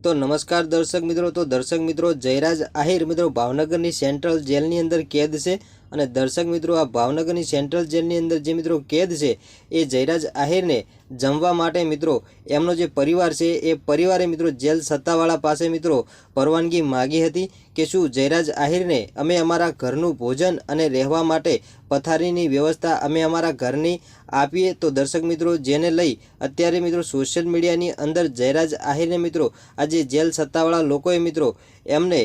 तो नमस्कार दर्शक मित्रों जयराज आहिर मित्रों भावनगरनी सेंट्रल जेलनी अंदर कैद से અને દર્શક મિત્રો આ ભાવનગરની સેન્ટ્રલ જેલની અંદર જે મિત્રો કેદ છે એ જયરાજ આહિરને જમવા માટે મિત્રો એમનો જે પરિવાર છે એ પરિવારે મિત્રો જેલ સત્તાવાળા પાસે મિત્રો પરવાનગી માગી હતી કે શું જયરાજ આહિરને અમે અમારા ઘરનું ભોજન અને રહેવા માટે પથારીની વ્યવસ્થા અમે અમારા ઘરની આપીએ। તો દર્શક મિત્રો જેને લઈ અત્યારે મિત્રો સોશિયલ મીડિયાની અંદર જયરાજ આહિરને મિત્રો આજે જેલ સત્તાવાળા લોકોએ મિત્રો એમને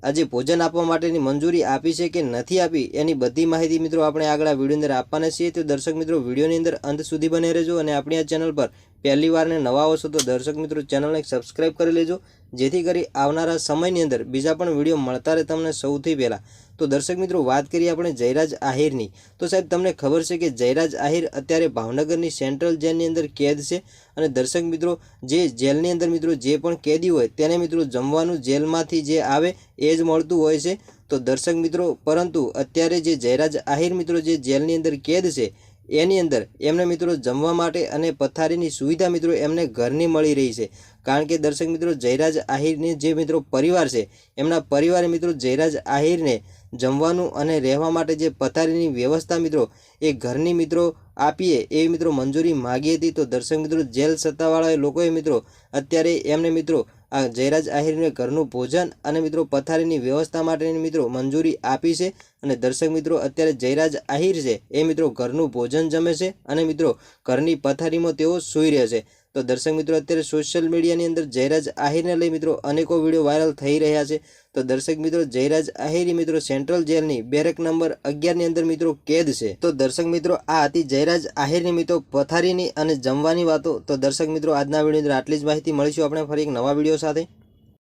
આજે ભોજન આપવા માટેની મંજૂરી આપી છે કે નથી આપી એની બધી માહિતી મિત્રો આપણે આગળ આ વિડીયો અંદર આપવાના છીએ। તો દર્શક મિત્રો વિડીયોની અંદર અંત સુધી બને રહેજો અને આપણી આ ચેનલ પર પહેલી વાર ને નવા આવશો તો દર્શક મિત્રો ચેનલને સબસ્ક્રાઇબ કરી લેજો જેથી કરી આવનારા સમયની અંદર બીજા પણ વિડીયો મળતા રહે તમને સૌથી પહેલા। તો દર્શક મિત્રો વાત કરીએ આપણે જયરાજ આહિરની। તો સાહેબ તમને ખબર છે કે જયરાજ આહિર અત્યારે ભાવનગરની સેન્ટ્રલ જેલની અંદર કેદ છે અને દર્શક મિત્રો જે જેલની અંદર મિત્રો જે પણ કેદી હોય તેને મિત્રો જમવાનું જેલમાંથી જે આવે એ જ મળતું હોય છે। તો દર્શક મિત્રો પરંતુ અત્યારે જે જયરાજ આહિર મિત્રો જે જેલની અંદર કેદ છે એની અંદર એમને મિત્રો જમવા માટે અને પથારીની સુવિધા મિત્રો એમને ઘરની મળી રહી છે। કારણ કે દર્શક મિત્રો જયરાજ આહિરની જે મિત્રો પરિવાર છે એમના પરિવારે મિત્રો જયરાજ આહિરને જમવાનું અને રહેવા માટે જે પથારીની વ્યવસ્થા મિત્રો એ ઘરની મિત્રો આપીએ એવી મિત્રો મંજૂરી માગી હતી। તો દર્શક મિત્રો જેલ સત્તાવાળા લોકોએ મિત્રો અત્યારે એમને મિત્રો આ જયરાજ આહિરને ઘરનું ભોજન અને મિત્રો પથારીની વ્યવસ્થા માટેની મિત્રો મંજૂરી આપી છે અને દર્શક મિત્રો અત્યારે જયરાજ આહિર છે એ મિત્રો ઘરનું ભોજન જમે છે અને મિત્રો ઘરની પથારીમાં તેઓ સૂઈ રહે છે। તો દર્શક મિત્રો અત્યારે સોશિયલ મીડિયાની અંદર જયરાજ આહિરને લઈ મિત્રો અનેકો વિડીયો વાયરલ થઈ રહ્યા છે। તો દર્શક મિત્રો જયરાજ આહિર મિત્રો સેન્ટ્રલ જેલની બેરેક નંબર 11 ની અંદર મિત્રો કેદ છે। તો દર્શક મિત્રો આ હતી જયરાજ આહિરની મિત્રો પથારીની અને જમવાની વાતો। તો દર્શક મિત્રો આજના વિડીયો અંદર આટલી જ માહિતી મળીશું આપણે ફરી એક નવા વિડીયો સાથે।